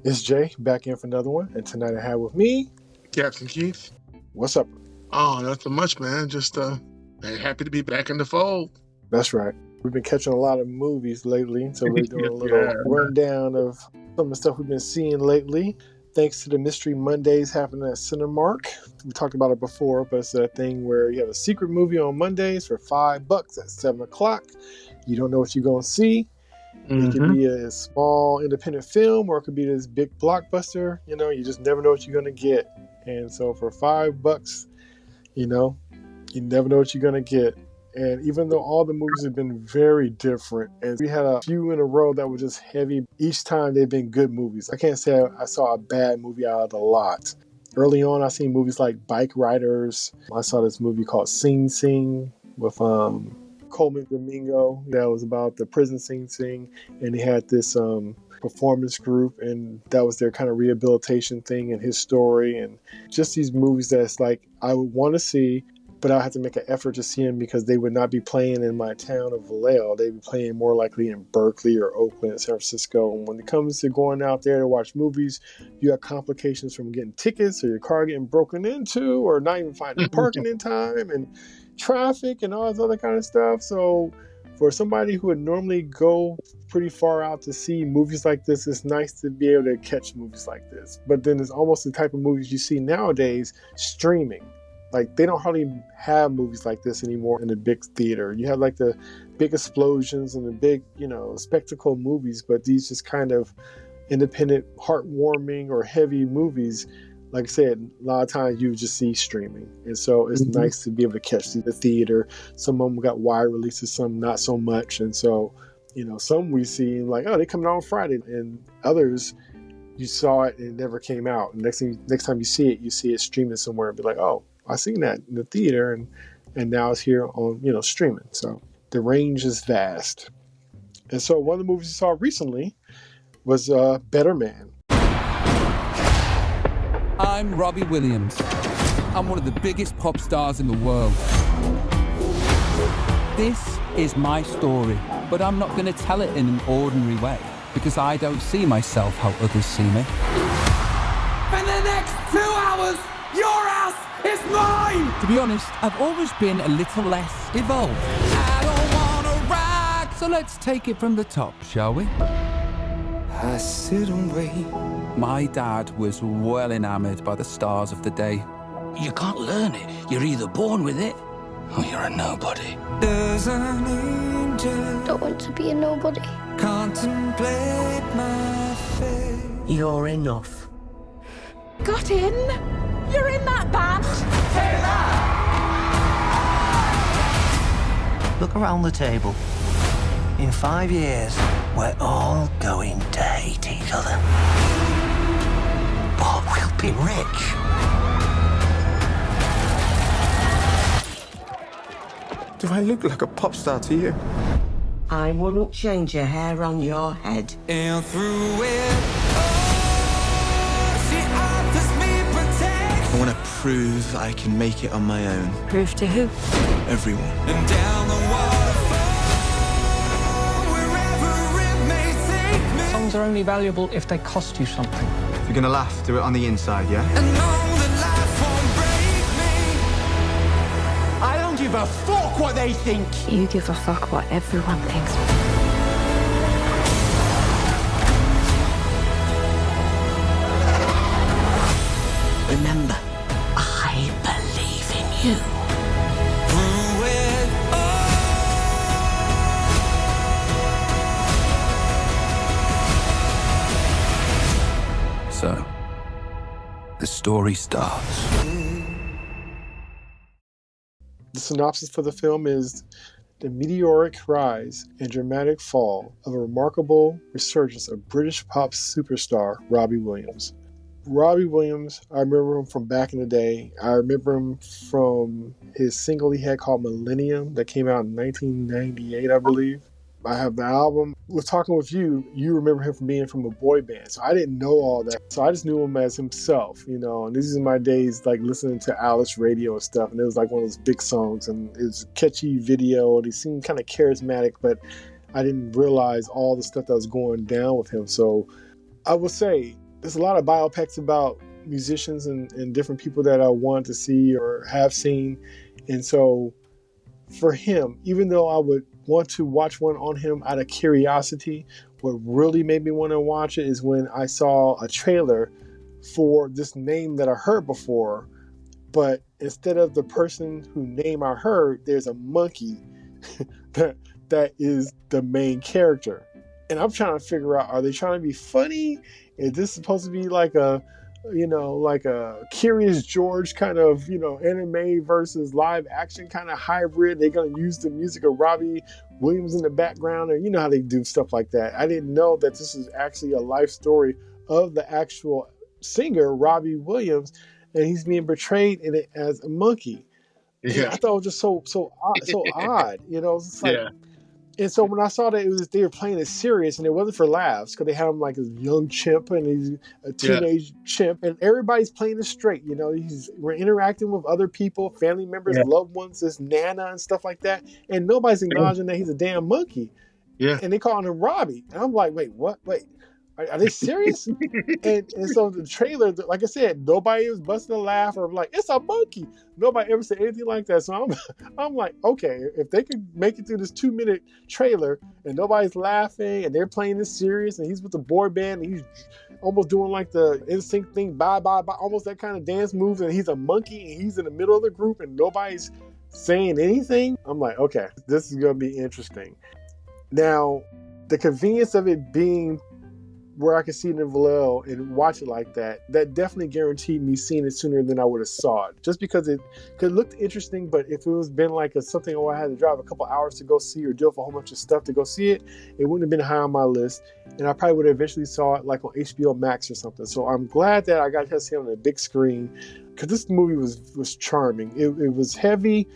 It's Jay, back in for another one. And tonight I have with me... Captain Keith. What's up? Oh, nothing much, man. Just happy to be back in the fold. That's right. We've been catching a lot of movies lately, so we're doing a little rundown of some of the stuff we've been seeing lately. Thanks to the Mystery Mondays happening at Cinemark. We talked about it before, but it's that thing where you have a secret movie on Mondays for $5 at 7 o'clock. You don't know what you're going to see. It could be a small independent film, or it could be this big blockbuster. You know, you just never know what you're going to get. And so for $5, you know, you never know what you're going to get. And even though all the movies have been very different, and we had a few in a row that were just heavy, each time they've been good movies. I can't say I saw a bad movie out of the lot. Early on, I seen movies like Bike Riders. I saw this movie called Sing Sing with Coleman Domingo. That was about the prison Sing Sing. And they had this performance group, and that was their kind of rehabilitation thing and his story. And just these movies that's like I would want to see, but I have to make an effort to see them because they would not be playing in my town of Vallejo. They'd be playing more likely in Berkeley or Oakland, San Francisco. And when it comes to going out there to watch movies, you have complications from getting tickets or your car getting broken into or not even finding parking in time and traffic and all this other kind of stuff. So for somebody who would normally go pretty far out to see movies like this, it's nice to be able to catch movies like this. But then it's almost the type of movies you see nowadays streaming. Like, they don't hardly have movies like this anymore in the big theater. You have, like, the big explosions and the big, you know, spectacle movies, but these just kind of independent, heartwarming or heavy movies, like I said, a lot of times you just see streaming. And so it's nice to be able to catch the theater. Some of them got wide releases, some not so much. And so, you know, some we see like, oh, they coming out on Friday. And others, you saw it and it never came out. And next time you see it streaming somewhere and be like, oh, I seen that in the theater, and now it's here on, you know, streaming. So the range is vast. And so one of the movies you saw recently was Better Man. I'm Robbie Williams. I'm one of the biggest pop stars in the world. This is my story, but I'm not going to tell it in an ordinary way because I don't see myself how others see me. For the next 2 hours, your ass is mine! To be honest, I've always been a little less evolved. I don't wanna rock, so let's take it from the top, shall we? I sit and wait. My dad was well enamored by the stars of the day. You can't learn it. You're either born with it, or you're a nobody. There's an angel. Don't want to be a nobody. Contemplate my fate. You're enough. Got in? You're in that band? Look around the table. In 5 years, we're all going to hate each other. But we'll be rich. Do I look like a pop star to you? I wouldn't change a hair on your head. And through it, I want to prove I can make it on my own. Prove to who? Everyone. and down the waterfall, wherever it may take me. Songs are only valuable if they cost you something. If you're gonna laugh, do it on the inside, yeah? And know that life won't break me. I don't give a fuck what they think. You give a fuck what everyone thinks. Remember, I believe in you. Through it So, the story starts. The synopsis for the film is the meteoric rise and dramatic fall of a remarkable resurgence of British pop superstar Robbie Williams. Robbie Williams, I remember him from back in the day. I remember him from his single he had called Millennium that came out in 1998, I believe. I have the album. With Talking With You, you remember him from being from a boy band. So I didn't know all that. So I just knew him as himself, you know. And these are my days like listening to Alice radio and stuff. And it was like one of those big songs. And it was a catchy video. And he seemed kind of charismatic, but I didn't realize all the stuff that was going down with him. So I will say, there's a lot of biopics about musicians and different people that I want to see or have seen. And so for him, even though I would want to watch one on him out of curiosity, what really made me want to watch it is when I saw a trailer for this name that I heard before, but instead of the person whose name I heard, there's a monkey that is the main character. And I'm trying to figure out, are they trying to be funny? Is this supposed to be like a Curious George kind of, anime versus live action kind of hybrid? They're going to use the music of Robbie Williams in the background, or you know how they do stuff like that. I didn't know that this is actually a life story of the actual singer, Robbie Williams, and he's being portrayed in it as a monkey. Yeah. I thought it was just so odd, It's like, and so when I saw that they were playing it serious, and it wasn't for laughs, because they had him like a young chimp and he's a teenage chimp, and everybody's playing it straight. We're interacting with other people, family members, loved ones, this Nana and stuff like that, and nobody's acknowledging that he's a damn monkey. Yeah, and they calling him Robbie, and I'm like, wait, what? Wait. Are they serious? and so the trailer, like I said, nobody was busting a laugh or like, it's a monkey. Nobody ever said anything like that. So I'm like, okay, if they could make it through this 2-minute trailer and nobody's laughing and they're playing this serious and he's with the boy band and he's almost doing like the NSYNC thing, bye, bye, bye, almost that kind of dance moves, and he's a monkey and he's in the middle of the group and nobody's saying anything, I'm like, okay, this is going to be interesting. Now, the convenience of it being where I could see it in Vallejo and watch it like that definitely guaranteed me seeing it sooner than I would have saw it. Just because it could look interesting, but if it was been like something I had to drive a couple hours to go see or deal with a whole bunch of stuff to go see it, it wouldn't have been high on my list. And I probably would have eventually saw it like on HBO Max or something. So I'm glad that I got to see it on a big screen, because this movie was charming. It was heavy.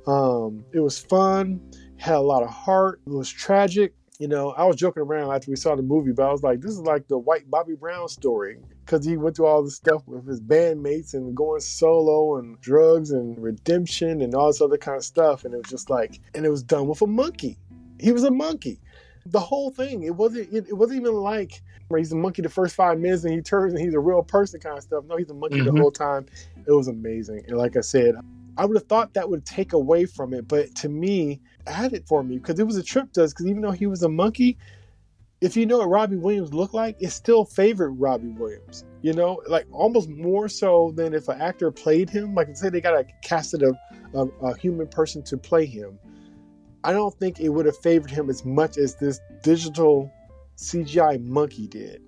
It was fun. Had a lot of heart. It was tragic. I was joking around after we saw the movie, but I was like, this is like the white Bobby Brown story, because he went through all this stuff with his bandmates and going solo and drugs and redemption and all this other kind of stuff. And it was just like, and it was done with a monkey. He was a monkey. The whole thing, it wasn't even like where he's a monkey the first 5 minutes and he turns and he's a real person kind of stuff. No, he's a monkey the whole time. It was amazing. And like I said, I would have thought that would take away from it, but to me, added for me, because it was a trip to us, because even though he was a monkey, if you know what Robbie Williams looked like, it still favored Robbie Williams, like almost more so than if an actor played him. Like, say they got casted a human person to play him, I don't think it would have favored him as much as this digital CGI monkey did,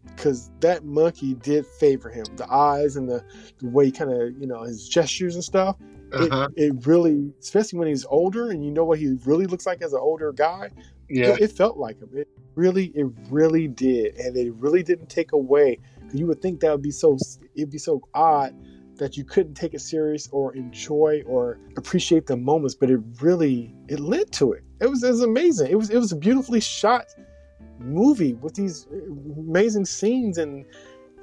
because that monkey did favor him. The eyes and the way he kind of, his gestures and stuff. It really, especially when he's older and you know what he really looks like as an older guy, it felt like him. It really did. And it really didn't take away. You would think that it'd be so odd that you couldn't take it serious or enjoy or appreciate the moments, but it led to it. It was amazing. It was a beautifully shot movie with these amazing scenes, and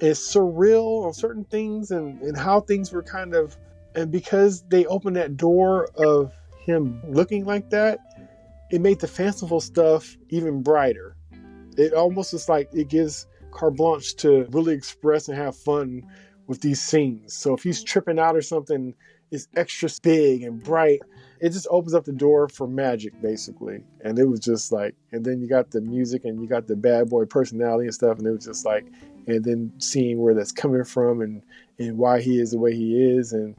it's surreal on certain things and how things were kind of. And because they opened that door of him looking like that, it made the fanciful stuff even brighter. It almost is like it gives carte blanche to really express and have fun with these scenes. So if he's tripping out or something, it's extra big and bright. It just opens up the door for magic, basically. And it was just like, and then you got the music and you got the bad boy personality and stuff. And it was just like, and then seeing where that's coming from and why he is the way he is. And,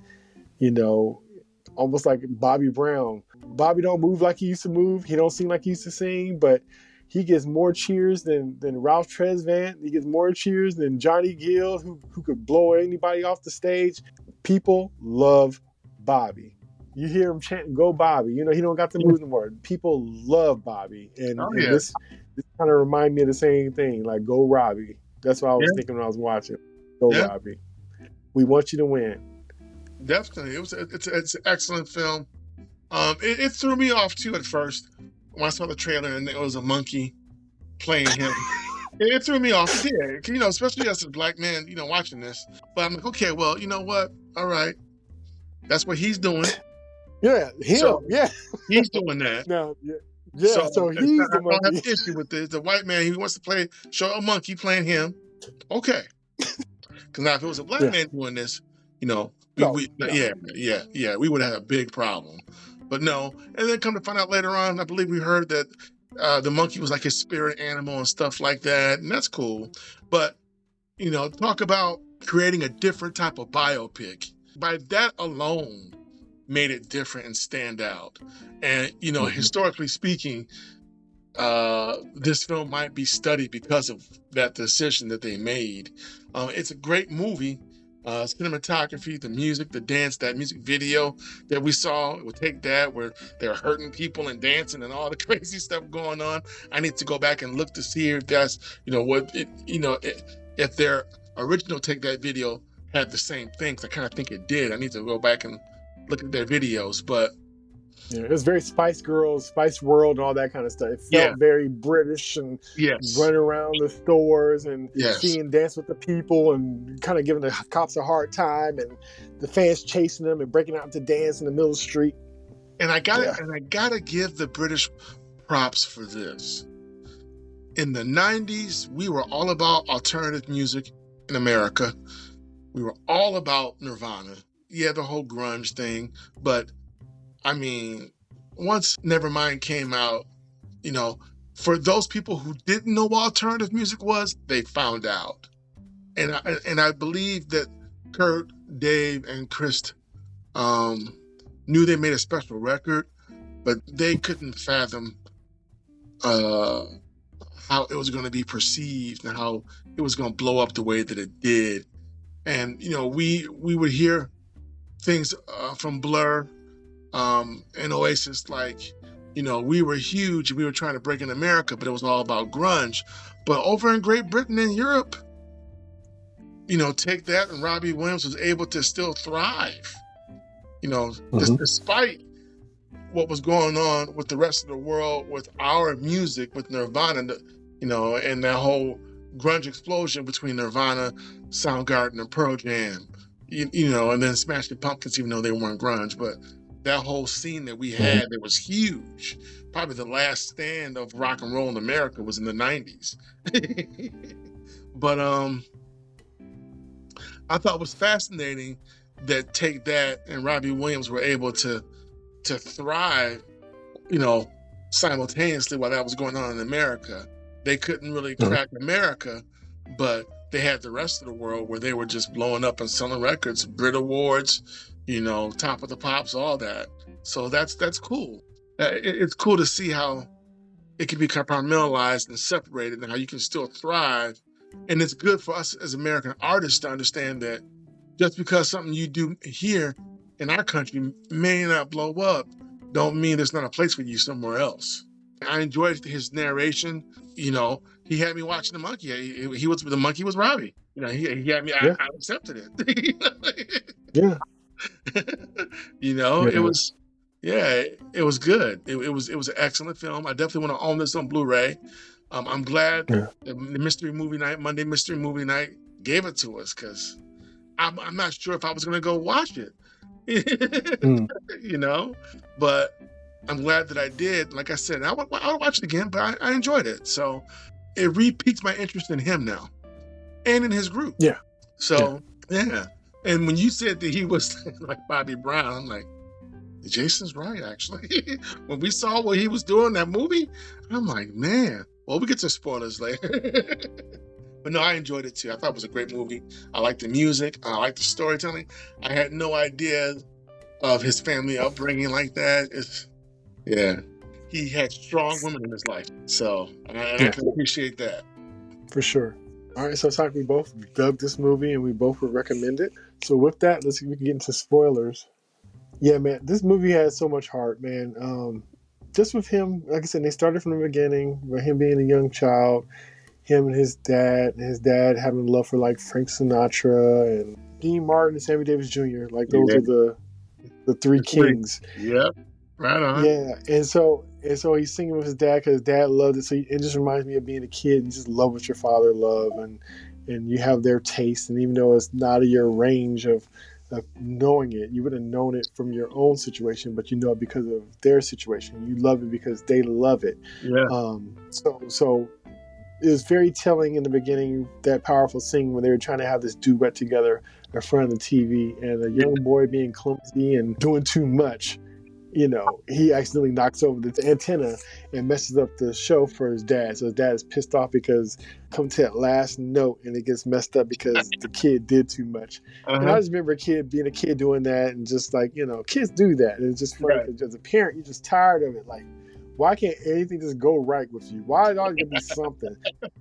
almost like Bobby Brown. Bobby don't move like he used to move. He don't sing like he used to sing, but he gets more cheers than Ralph Tresvant. He gets more cheers than Johnny Gill, who could blow anybody off the stage. People love Bobby. You hear him chanting, "Go Bobby." He don't got the moves no more. People love Bobby. And this kind of remind me of the same thing, like "Go Robbie." That's what I was thinking when I was watching. Go Robbie. We want you to win. Definitely. It's an excellent film. It threw me off too at first when I saw the trailer and it was a monkey playing him. It threw me off. It did. Especially as a black man, watching this. But I'm like, okay, well, you know what? All right. That's what he's doing. Yeah, he's doing that. No, so he's the monkey. I don't have an issue with this. The white man, he wants to show a monkey playing him. Okay. Because now if it was a black man doing this, we would have a big problem. But no, and then come to find out later on, I believe we heard that the monkey was like his spirit animal and stuff like that, and that's cool. But talk about creating a different type of biopic. By that alone, made it different and stand out. And historically speaking, this film might be studied because of that decision that they made. It's a great movie. Cinematography, the music, the dance, that music video that we saw, it would take that where they're hurting people and dancing and all the crazy stuff going on. I need to go back and look to see if that's, if their original Take That video had the same things. I kind of think it did. I need to go back and look at their videos, but it was very Spice Girls, Spice World, and all that kind of stuff. It felt very British and running around the stores and seeing Dance with the People and kind of giving the cops a hard time and the fans chasing them and breaking out to dance in the middle of the street. And I gotta give the British props for this. In the 90s, we were all about alternative music in America. We were all about Nirvana. Yeah, the whole grunge thing, but I mean, once Nevermind came out, for those people who didn't know what alternative music was, they found out. And I believe that Kurt, Dave, and Chris knew they made a special record, but they couldn't fathom how it was going to be perceived and how it was going to blow up the way that it did. And, we would hear things from Blur, and Oasis, like, we were huge. We were trying to break in America, but it was all about grunge. But over in Great Britain and Europe, Take That and Robbie Williams was able to still thrive. Despite what was going on with the rest of the world, with our music, with Nirvana, and that whole grunge explosion between Nirvana, Soundgarden, and Pearl Jam, and then Smashing Pumpkins, even though they weren't grunge, but that whole scene that we had that was huge. Probably the last stand of rock and roll in America was in the 90s. But I thought it was fascinating that Take That and Robbie Williams were able to thrive, simultaneously while that was going on in America. They couldn't really crack America, but they had the rest of the world where they were just blowing up and selling records, Brit Awards, Top of the Pops, all that. So that's cool. It's cool to see how it can be compartmentalized and separated and how you can still thrive. And it's good for us as American artists to understand that just because something you do here in our country may not blow up, don't mean there's not a place for you somewhere else. I enjoyed his narration. He had me watching the monkey. The monkey was Robbie. He had me. I accepted it. It was. Yeah, it was good. It was an excellent film. I definitely want to own this on Blu-ray. I'm glad the Mystery Movie Night, Monday Mystery Movie Night, gave it to us because I'm not sure if I was going to go watch it. But I'm glad that I did. Like I said, I'll watch it again, but I enjoyed it. So it re-piqued my interest in him now and in his group. Yeah. So, yeah. And when you said that he was like Bobby Brown, I'm like, Jason's right, actually. When we saw what he was doing in that movie, I'm like, man. Well, we get to spoilers later. But no, I enjoyed it too. I thought it was a great movie. I liked the music. I liked the storytelling. I had no idea of his family upbringing like that. He had strong women in his life. So, I can appreciate that. For sure. All right, so it's like we both dug this movie and we both would recommend it. So with that, let's see if we can get into spoilers. Yeah, man, this movie has so much heart, man. Just with him, like I said, they started from the beginning, with him being a young child, him and his dad having love for like Frank Sinatra and Dean Martin and Sammy Davis Jr. Like those are the three kings. Yep, right on. Yeah, and so he's singing with his dad because his dad loved it. So it just reminds me of being a kid and just love what your father loved, and you have their taste. And even though it's not in your range of knowing it, you would have known it from your own situation, but you know it because of their situation. You love it because they love it. Yeah. So it was very telling in the beginning, that powerful scene when they were trying to have this duet together in front of the TV, and a young boy being clumsy and doing too much. He accidentally knocks over the antenna and messes up the show for his dad. So his dad is pissed off because come to that last note and it gets messed up because the kid did too much. And I just remember being a kid doing that, and just like, kids do that. And it's just funny because as a parent, you're just tired of it. Like, why can't anything just go right with you? Why is it always going to be something?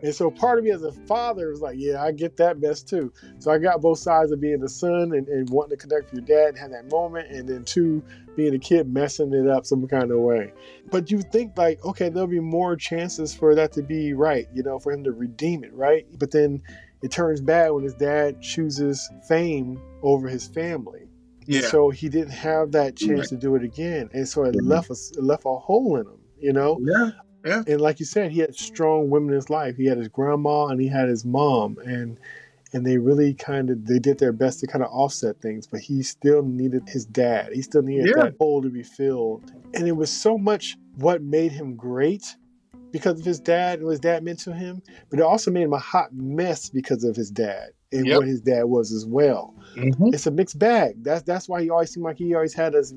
And so part of me as a father was like, yeah, I get that mess too. So I got both sides of being the son and wanting to connect with your dad and have that moment. And then two, being a kid messing it up some kind of way. But you think like, okay, there'll be more chances for that to be right, for him to redeem it, right? But then it turns bad when his dad chooses fame over his family. Yeah. And so he didn't have that chance to do it again. And so it left a hole in him. Yeah. And like you said, he had strong women in his life. He had his grandma and he had his mom, and they really they did their best to kind of offset things, but he still needed his dad. He still needed that hole to be filled. And it was so much what made him great because of his dad and what his dad meant to him, but it also made him a hot mess because of his dad and what his dad was as well. Mm-hmm. It's a mixed bag. That's why he always seemed like he always had us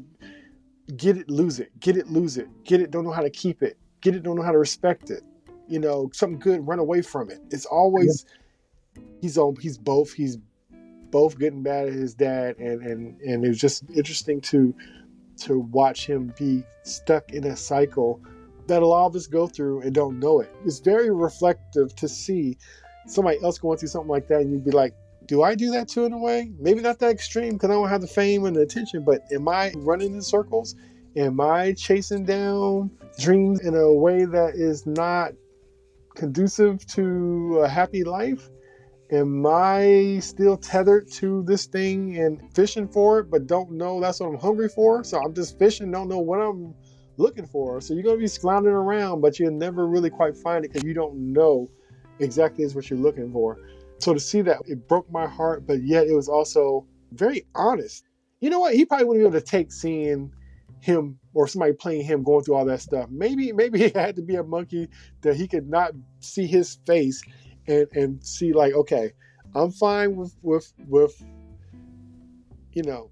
get it, lose it, get it, lose it, get it, don't know how to keep it, get it, don't know how to respect it. Something good, run away from it. It's always he's both getting bad at his dad, and it was just interesting to watch him be stuck in a cycle that a lot of us go through and don't know it. It's very reflective to see somebody else going through something like that, and you'd be like, do I do that too in a way? Maybe not that extreme because I don't have the fame and the attention, but am I running in circles? Am I chasing down dreams in a way that is not conducive to a happy life? Am I still tethered to this thing and fishing for it, but don't know that's what I'm hungry for? So I'm just fishing, don't know what I'm looking for. So you're going to be floundering around, but you'll never really quite find it because you don't know exactly what you're looking for. So to see that, it broke my heart, but yet it was also very honest. You know what? He probably wouldn't be able to take seeing him or somebody playing him going through all that stuff. Maybe he had to be a monkey that he could not see his face and see like, okay, I'm fine with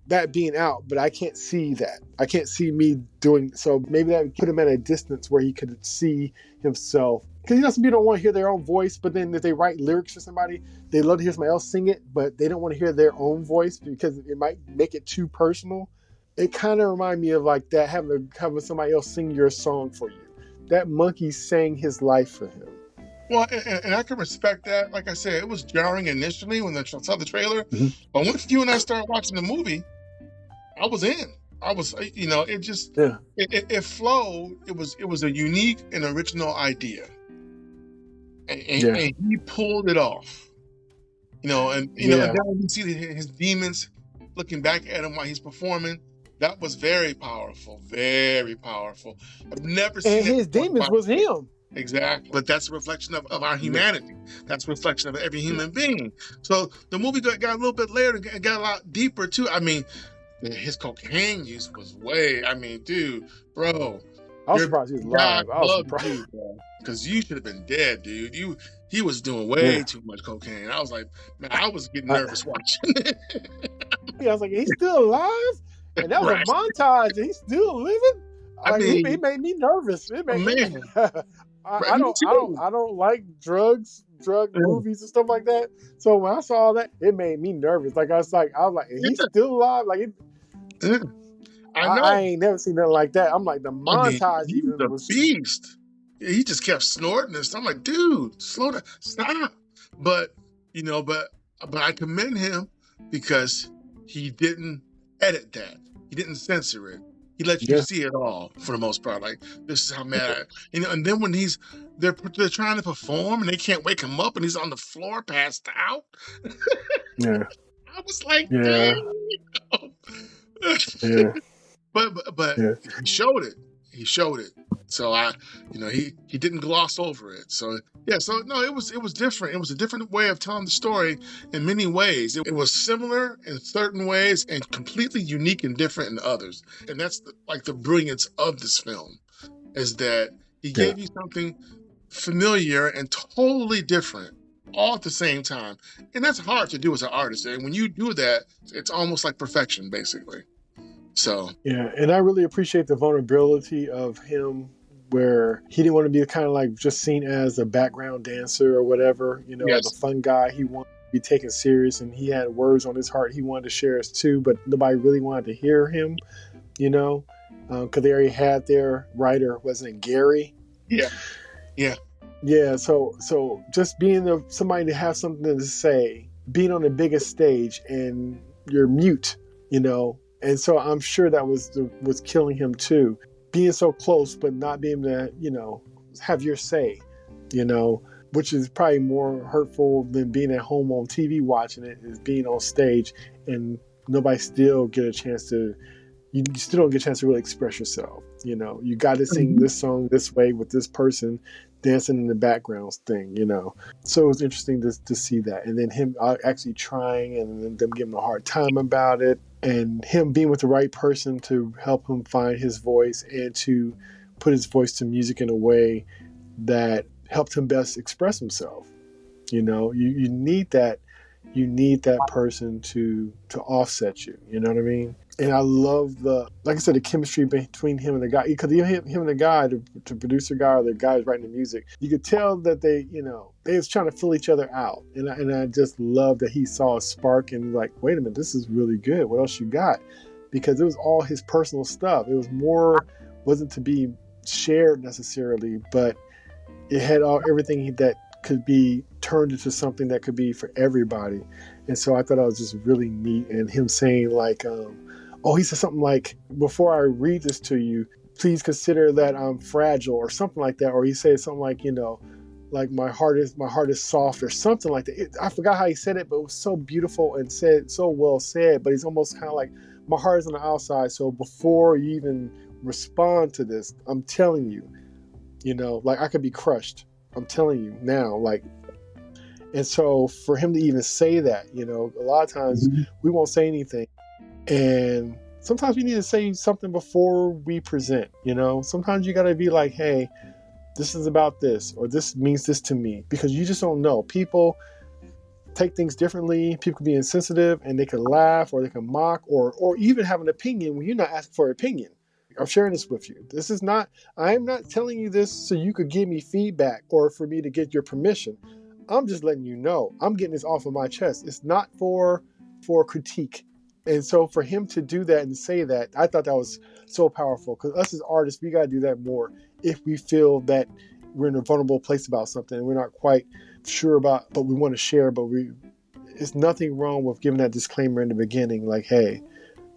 that being out, but I can't see that. I can't see me doing so. Maybe that would put him at a distance where he could see himself. Because some people don't want to hear their own voice, but then if they write lyrics for somebody, they love to hear somebody else sing it, but they don't want to hear their own voice because it might make it too personal. It kind of reminds me of like that, having somebody else sing your song for you. That monkey sang his life for him. Well, and I can respect that. Like I said, it was jarring initially when I saw the trailer, but once you and I started watching the movie, I was in. I was, it just, it flowed. It was a unique and original idea. And he pulled it off, and then when you see his demons looking back at him while he's performing, that was very powerful, very powerful. I've never seen. And his demons was him. Exactly, but that's a reflection of our humanity. That's a reflection of every human being. So the movie got a little bit later and got a lot deeper too. I mean, his cocaine use was dude, bro. I was surprised he was alive. I was surprised. Because you should have been dead, dude. He was doing way too much cocaine. I was like, man, I was getting nervous watching it. I was like, he's still alive? And that was a montage, and he's still living? He made me nervous. It made me. I don't like drug movies and stuff like that. So when I saw that, it made me nervous. Like I was like, he's still alive? Like I ain't never seen nothing like that. I'm like, the montage was beast. He just kept snorting and stuff. I'm like, dude, slow down, stop. But I commend him because he didn't edit that. He didn't censor it. He let you see it all for the most part. Like, this is how mad and then when they're trying to perform and they can't wake him up and he's on the floor passed out. Yeah. I was like, But he showed it. He showed it. So he didn't gloss over it. So no, it was different. It was a different way of telling the story in many ways. It was similar in certain ways and completely unique and different in others. And that's the brilliance of this film, is that he gave you something familiar and totally different all at the same time. And that's hard to do as an artist. And when you do that, it's almost like perfection, basically. So yeah, and I really appreciate the vulnerability of him, where he didn't want to be kind of like just seen as a background dancer or whatever, you know, Yes. the fun guy. He wanted to be taken serious, and he had words on his heart he wanted to share us too, but nobody really wanted to hear him, you know, because they already had their writer, wasn't it Gary? yeah. Yeah, so just being somebody to have something to say, being on the biggest stage, and you're mute, you know, and so I'm sure that was killing him too. Being so close, but not being able to, you know, have your say, you know, which is probably more hurtful than being at home on TV watching it, is being on stage and nobody still get a chance to. You still don't get a chance to really express yourself. You know, you got to sing this song this way with this person dancing in the background thing, you know. So it was interesting to see that. And then him actually trying, and then them giving him a hard time about it, and him being with the right person to help him find his voice and to put his voice to music in a way that helped him best express himself. You know, you need that. You need that person to offset you. You know what I mean? And I love like I said, the chemistry between him and the guy. Because him and the guy, the producer guy, or the guy who's writing the music, you could tell that they was trying to fill each other out. And I just love that he saw a spark and like, wait a minute, this is really good. What else you got? Because it was all his personal stuff. It was wasn't to be shared necessarily, but it had everything that could be turned into something that could be for everybody. And so I thought that was just really neat. And him saying like, he said something like, before I read this to you, please consider that I'm fragile, or something like that. Or he said something like, you know, like my heart is soft, or something like that. I forgot how he said it, but it was so beautiful and said so well said. But he's almost kind of like, my heart is on the outside. So before you even respond to this, I'm telling you, you know, like I could be crushed. I'm telling you now, like, and so for him to even say that, you know, a lot of times we won't say anything. And sometimes we need to say something before we present, you know. Sometimes you got to be like, hey, this is about this, or this means this to me, because you just don't know. People take things differently. People can be insensitive, and they can laugh, or they can mock, or even have an opinion when you're not asking for an opinion. I'm sharing this with you. I am not telling you this so you could give me feedback or for me to get your permission. I'm just letting you know. I'm getting this off of my chest. It's not for critique. And so for him to do that and say that, I thought that was so powerful, because us as artists, we got to do that more if we feel that we're in a vulnerable place about something and we're not quite sure about, but we want to share, but it's nothing wrong with giving that disclaimer in the beginning, like, hey,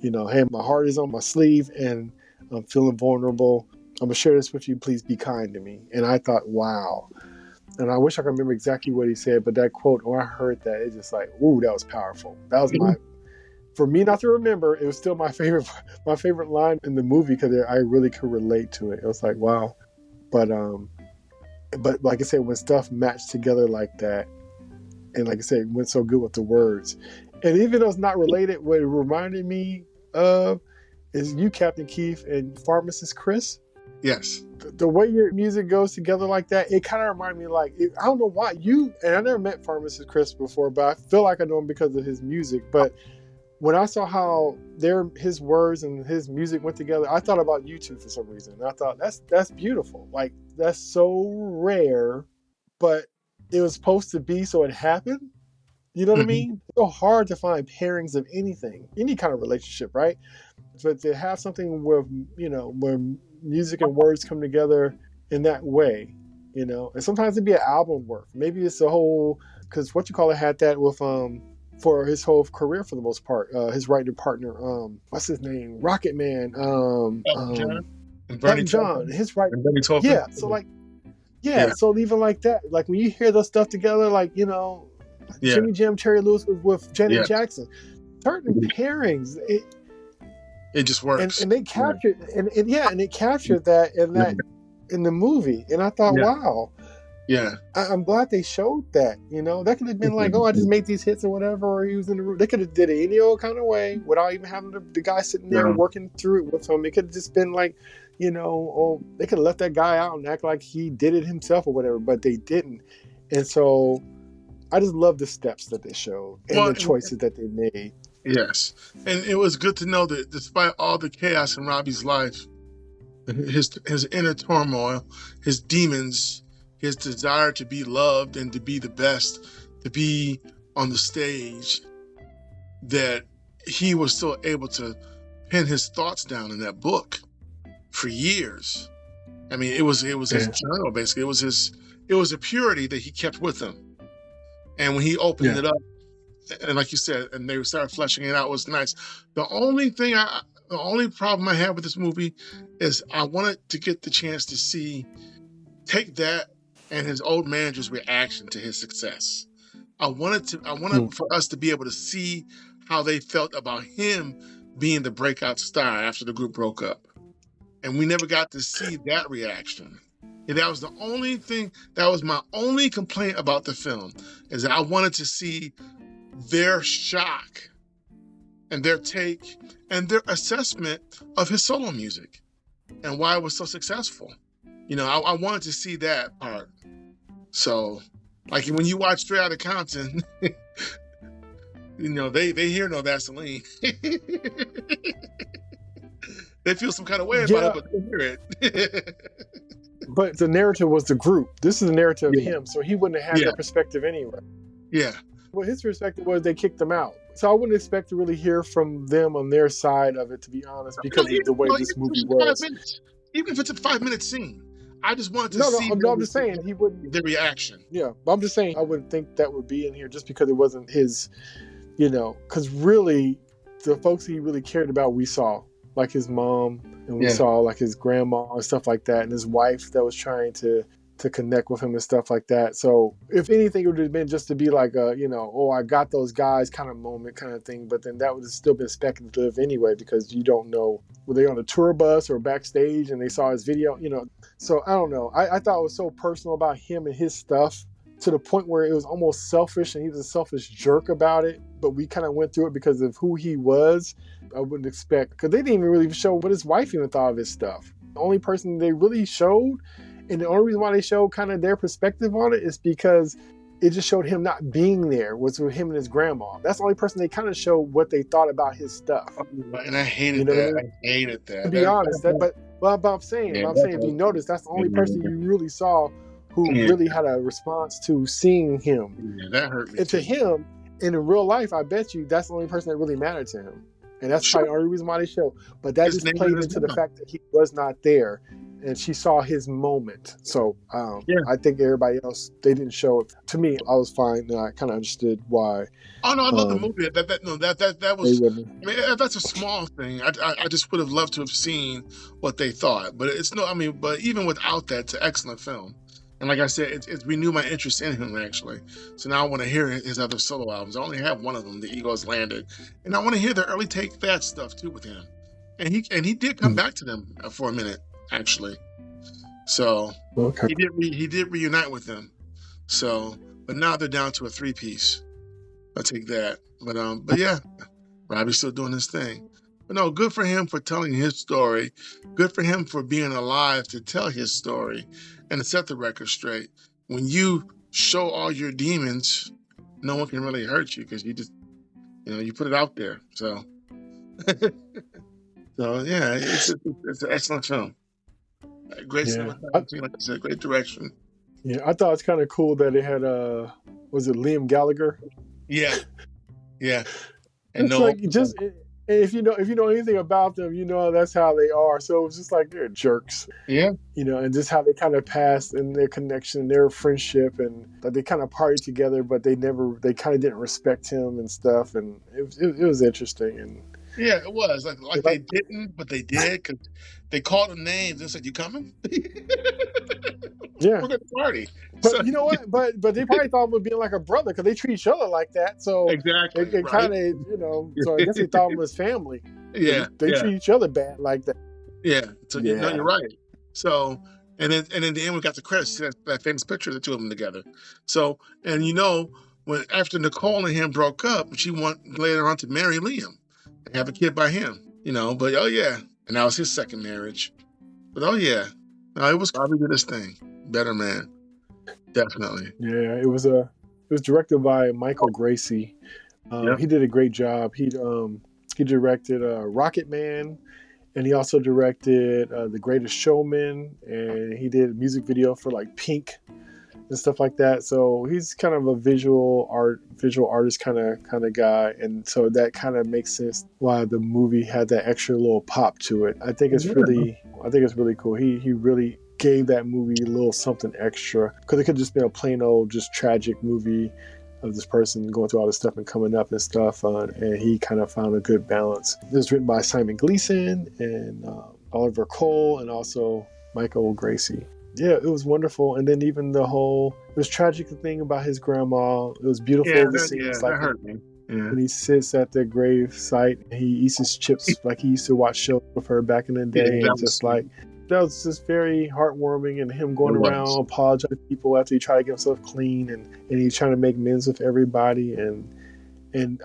you know, hey, my heart is on my sleeve and I'm feeling vulnerable. I'm going to share this with you. Please be kind to me. And I thought, wow. And I wish I could remember exactly what he said, but that quote, when I heard that, it's just like, ooh, that was powerful. That was for me not to remember, it was still my favorite line in the movie, because I really could relate to it. It was like, wow. But like I said, when stuff matched together like that, and like I said, it went so good with the words. And even though it's not related, what it reminded me of is you, Captain Keith, and Pharmacist Chris. Yes. The way your music goes together like that, it kind of reminded me like, I don't know why and I never met Pharmacist Chris before, but I feel like I know him because of his music. But when I saw how his words and his music went together, I thought about you two for some reason. And I thought that's beautiful. Like, that's so rare, but it was supposed to be, so it happened. You know what I mean? It's so hard to find pairings of anything, any kind of relationship, right? But to have something where, you know, where music and words come together in that way, you know, and sometimes it'd be an album work. Maybe it's a whole, because What You Call It had that with for his whole career for the most part. His writing partner, what's his name? Rocket Man. John. And Bernie John. His writing. Yeah. So like, so even like that, like when you hear those stuff together, like, you know, Jimmy Jam, Terry Lewis with Janet Jackson, certain pairings, it just works. And they captured, and they captured that in the movie. And I thought, wow. Yeah, I'm glad they showed that. You know, that could have been like, I just made these hits or whatever, or he was in the room. They could have did it any old kind of way without even having the guy sitting there working through it with him. It could have just been like, or they could have left that guy out and act like he did it himself or whatever, but they didn't. And so I just love the steps that they showed and the choices that they made. Yes. And it was good to know that despite all the chaos in Robbie's life, his inner turmoil, his demons, his desire to be loved and to be the best, to be on the stage, that he was still able to pen his thoughts down in that book for years. I mean, it was his journal, basically. It was a purity that he kept with him. And when he opened it up, and like you said, and they started fleshing it out, was nice. The only problem I had with this movie is I wanted to get the chance to take that and his old manager's reaction to his success. I wanted for us to be able to see how they felt about him being the breakout star after the group broke up. And we never got to see that reaction. And that was the only thing, that was my only complaint about the film, is that I wanted to see their shock and their take and their assessment of his solo music and why it was so successful. I wanted to see that part. So, like when you watch Straight Outta Compton, they hear No Vaseline. They feel some kind of way about it, but they hear it. But the narrative was the group. This is the narrative of him, so he wouldn't have had that perspective anyway. Yeah. Well, his perspective was they kicked him out. So I wouldn't expect to really hear from them on their side of it, to be honest, because of the way this movie was. 5 minutes, even if it's a 5-minute scene, I just wanted to see. No, I'm just saying he wouldn't. The reaction. Yeah, but I'm just saying I wouldn't think that would be in here just because it wasn't his, because really the folks he really cared about, we saw, like his mom, and we saw like his grandma and stuff like that, and his wife that was trying to connect with him and stuff like that. So if anything, it would have been just to be like a, I got those guys kind of moment kind of thing. But then that would have still been speculative anyway, because you don't know, were they on a tour bus or backstage and they saw his video, So I don't know. I thought it was so personal about him and his stuff, to the point where it was almost selfish, and he was a selfish jerk about it. But we kind of went through it because of who he was. I wouldn't expect, because they didn't even really show what his wife even thought of his stuff. The only person they really showed, and the only reason why they showed kind of their perspective on it, is because it just showed him not being there, was with him and his grandma. That's the only person they kind of showed what they thought about his stuff. And I hated that. I hated that. To be honest, but I'm saying, if you notice, that's the only person you really saw who really had a response to seeing him. Yeah, that hurt me. And to him, in real life, I bet you that's the only person that really mattered to him. And that's probably the only reason why they showed. But that just played into the fact that he was not there, and she saw his moment. So I think everybody else, they didn't show it. To me, I was fine, and I kind of understood why. Oh no, I love the movie. That was. I mean, that's a small thing. I just would have loved to have seen what they thought. But but even without that, it's an excellent film. And like I said, it renewed my interest in him, actually. So now I want to hear his other solo albums. I only have one of them, The Eagles Landed. And I want to hear the early Take That stuff, too, with him. And he did come back to them for a minute, actually. So he did reunite with them. So, but now they're down to a 3-piece. I'll take that. But yeah, Robbie's still doing his thing. But no, good for him for telling his story. Good for him for being alive to tell his story and to set the record straight. When you show all your demons, no one can really hurt you, because you just, you put it out there. So, yeah, it's an excellent film. Great cinematography, like I said, great direction. Yeah, I thought it's kind of cool that it had, was it Liam Gallagher? Yeah. And if you know anything about them, that's how they are. So it was just like they're jerks. Yeah. And just how they kind of passed and their connection, their friendship, and that they kind of partied together, but they kind of didn't respect him and stuff. And it was interesting. And yeah, it was like they didn't, but they did, because they called them names and said, "You coming?" Yeah, we're gonna party. But you know what? But they probably thought of him being like a brother, because they treat each other like that. So exactly, it kind of So I guess they thought of him as family. Yeah, they treat each other bad like that. Yeah. So you're right. So and then in the end we got the credits. That famous picture of the two of them together. So and when after Nicole and him broke up, she went later on to marry Liam and have a kid by him. But and that was his second marriage. But oh yeah, no, it was Robbie did his thing. Better Man, definitely. Yeah, it was directed by Michael Gracie. Yep. He did a great job. He directed Rocket Man, and he also directed The Greatest Showman, and he did a music video for like Pink and stuff like that. So he's kind of a visual artist kind of guy, and so that kind of makes sense why the movie had that extra little pop to it. I think it's really cool. He really gave that movie a little something extra, because it could just be a plain old just tragic movie of this person going through all this stuff and coming up and stuff, and he kind of found a good balance. It was written by Simon Gleason and Oliver Cole, and also Michael Gracie. Yeah, it was wonderful. And then even it was tragic thing about his grandma. It was beautiful. That hurt me. Yeah. When he sits at the grave site and he eats his chips like he used to watch shows with her back in the day, and just like that was just very heartwarming. And him going around apologizing to people after he tried to get himself clean, and he's trying to make amends with everybody. And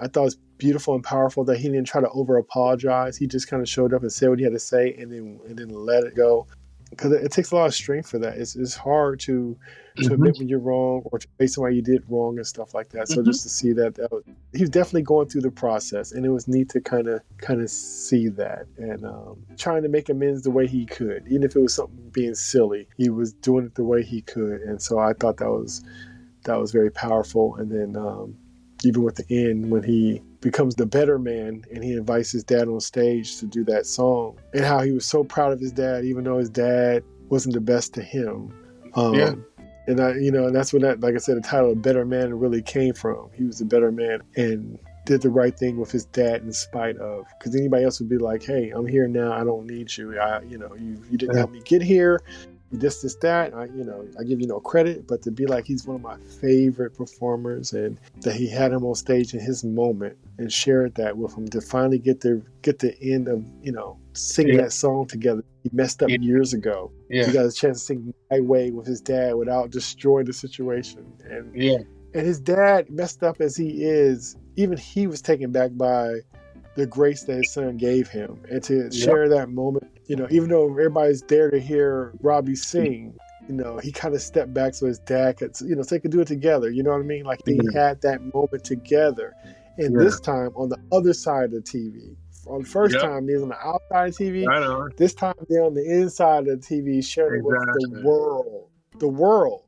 I thought it was beautiful and powerful that he didn't try to over apologize. He just kind of showed up and said what he had to say, and then let it go. Because it takes a lot of strength for that. It's hard to admit when you're wrong, or to face somebody you did wrong and stuff like that. So just to see that he was definitely going through the process, and it was neat to kind of see that, and trying to make amends the way he could, even if it was something being silly. He was doing it the way he could, and so I thought that was very powerful. And then even with the end, when he becomes the better man and he invites his dad on stage to do that song, and how he was so proud of his dad, even though his dad wasn't the best to him. And and that's when that, like I said, the title of Better Man really came from. He was the better man and did the right thing with his dad in spite of, because anybody else would be like, hey, I'm here now, I don't need you. You didn't help me get here. This, that, I give you no credit. But to be like, he's one of my favorite performers, and that he had him on stage in his moment and shared that with him, to finally get the end of, singing that song together. He messed up years ago. He got a chance to sing My Way with his dad without destroying the situation. And his dad, messed up as he is, even he was taken back by the grace that his son gave him, and to share that moment. Even though everybody's there to hear Robbie sing, he kind of stepped back so his dad could, so they could do it together. You know what I mean? Like they had that moment together. And this time on the other side of the TV. On the first time, he's on the outside of the TV. I know. This time they're on the inside of the TV, sharing it with the world. The world.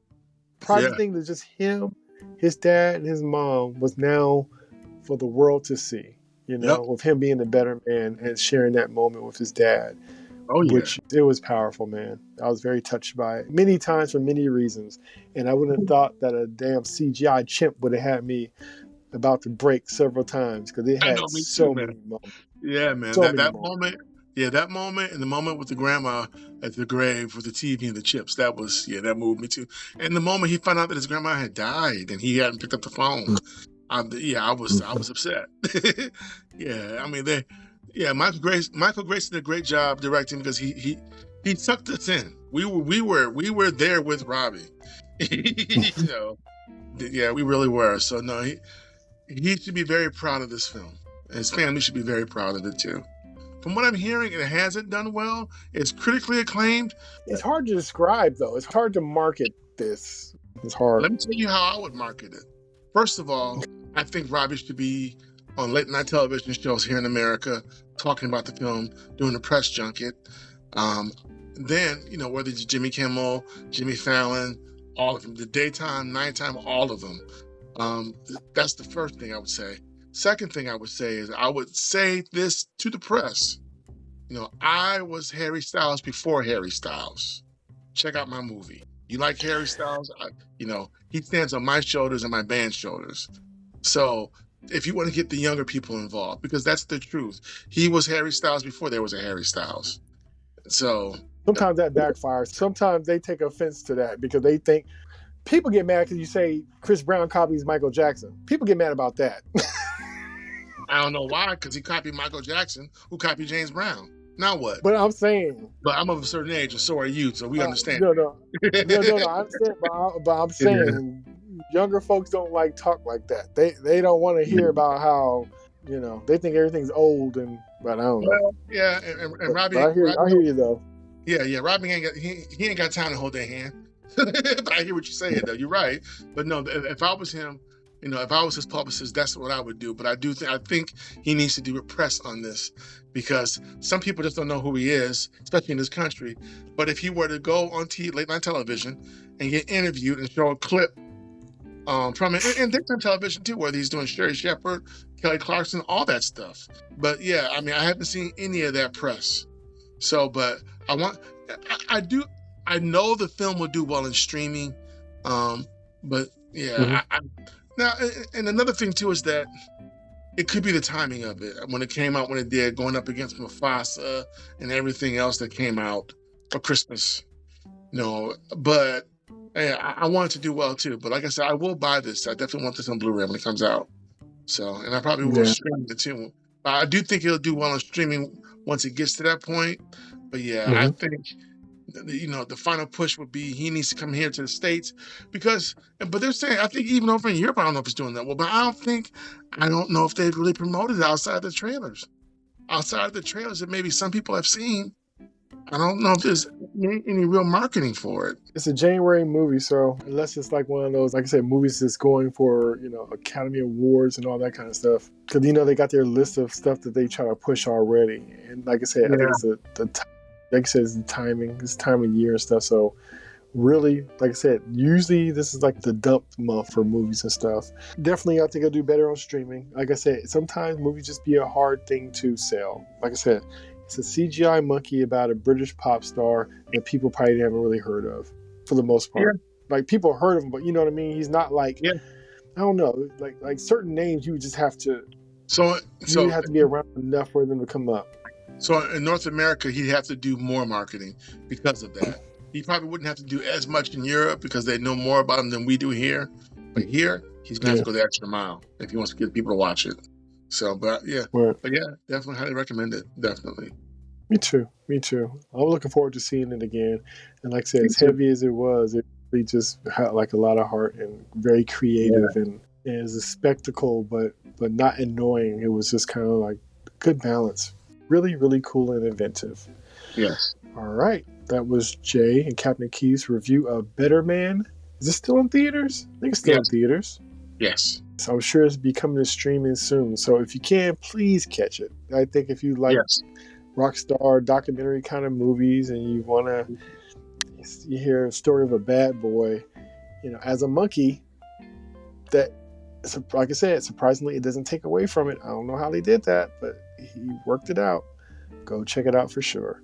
Private thing that just him, his dad, and his mom was now for the world to see. With him being the better man and sharing that moment with his dad. Oh, yeah. Which, it was powerful, man. I was very touched by it many times for many reasons. And I wouldn't have thought that a damn CGI chimp would have had me about to break several times, because it had so many moments. Yeah, man. That moment. Yeah, that moment, and the moment with the grandma at the grave with the TV and the chips, that moved me too. And the moment he found out that his grandma had died and he hadn't picked up the phone, I was upset. Michael Grace did a great job directing, because he sucked us in. We were there with Robbie. We really were. So no, he should be very proud of this film. His family should be very proud of it too. From what I'm hearing, it hasn't done well. It's critically acclaimed. It's hard to describe, though. It's hard to market this. It's hard. Let me tell you how I would market it. First of all, I think Robbie should be on late night television shows here in America, talking about the film, doing a press junket. Then, whether it's Jimmy Kimmel, Jimmy Fallon, all of them, the daytime, nighttime, all of them. That's the first thing I would say. Second thing I would say is, I would say this to the press. I was Harry Styles before Harry Styles. Check out my movie. You like Harry Styles? He stands on my shoulders and my band's shoulders. So if you want to get the younger people involved, because that's the truth. He was Harry Styles before there was a Harry Styles. So sometimes that backfires. Sometimes they take offense to that, because they think people get mad because you say Chris Brown copies Michael Jackson. People get mad about that. I don't know why, because he copied Michael Jackson, who copied James Brown. Now what? But I'm saying. But I'm of a certain age, and so are you, so we understand. No, I understand. But I'm saying younger folks don't like talk like that. They don't want to hear about how, they think everything's old, but I don't know. Well, yeah, and Robbie. I hear you though. Yeah. Robbie he ain't got time to hold their hand. But I hear what you're saying, though. You're right. But no, if I was him, if I was his publicist, that's what I would do. But I think he needs to do a press on this, because some people just don't know who he is, especially in this country. But if he were to go on late night television and get interviewed and show a clip from it, and daytime television too, whether he's doing Sherry Shepherd, Kelly Clarkson, all that stuff. But yeah, I mean, I haven't seen any of that press. So, but I know the film will do well in streaming, but yeah. Now, and another thing too is that it could be the timing of it when it came out, when it did, going up against Mufasa and everything else that came out for Christmas. But hey, I want it to do well too. But like I said, I will buy this. I definitely want this on Blu-ray when it comes out. So, and I probably will stream it too. I do think it'll do well on streaming once it gets to that point. But yeah, I think, the final push would be he needs to come here to the States but they're saying, I think even over in Europe, I don't know if it's doing that well, but I don't know if they've really promoted it outside the trailers. Outside of the trailers that maybe some people have seen, I don't know if there's any real marketing for it. It's a January movie, so unless it's like one of those, like I said, movies that's going for, Academy Awards and all that kind of stuff. Because, they got their list of stuff that they try to push already. And like I said, I think it's like I said, it's the timing, it's time of year and stuff. So really, like I said, usually this is like the dump month for movies and stuff. Definitely, I think it'll do better on streaming. Like I said, sometimes movies just be a hard thing to sell. Like I said, it's a CGI monkey about a British pop star that people probably haven't really heard of, for the most part. Yeah. Like, people heard of him, but you know what I mean? He's not like, I don't know, like certain names you would just have to, you have to be around enough for them to come up. So in North America, he'd have to do more marketing because of that. He probably wouldn't have to do as much in Europe because they know more about him than we do here. But here, he's going to have to go the extra mile if he wants to get people to watch it. So, but yeah, definitely highly recommend it. Definitely. Me too. I'm looking forward to seeing it again. And like I said, as heavy as it was, it really just had like a lot of heart and very creative and it was a spectacle, but not annoying. It was just kind of like good balance. Really, really cool and inventive. Yes. All right. That was Jay and Captain Keith's review of Better Man. Is it still in theaters? I think it's still in theaters. Yes. So I'm sure it's becoming to streaming soon. So if you can, please catch it. I think if you like rock star documentary kind of movies and you want to hear a story of a bad boy, as a monkey, that, like I said, surprisingly, it doesn't take away from it. I don't know how they did that, but he worked it out. Go check it out for sure.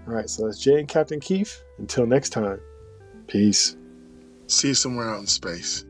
All right, so that's Jay and Captain Keith. Until next time, peace. See you somewhere out in space.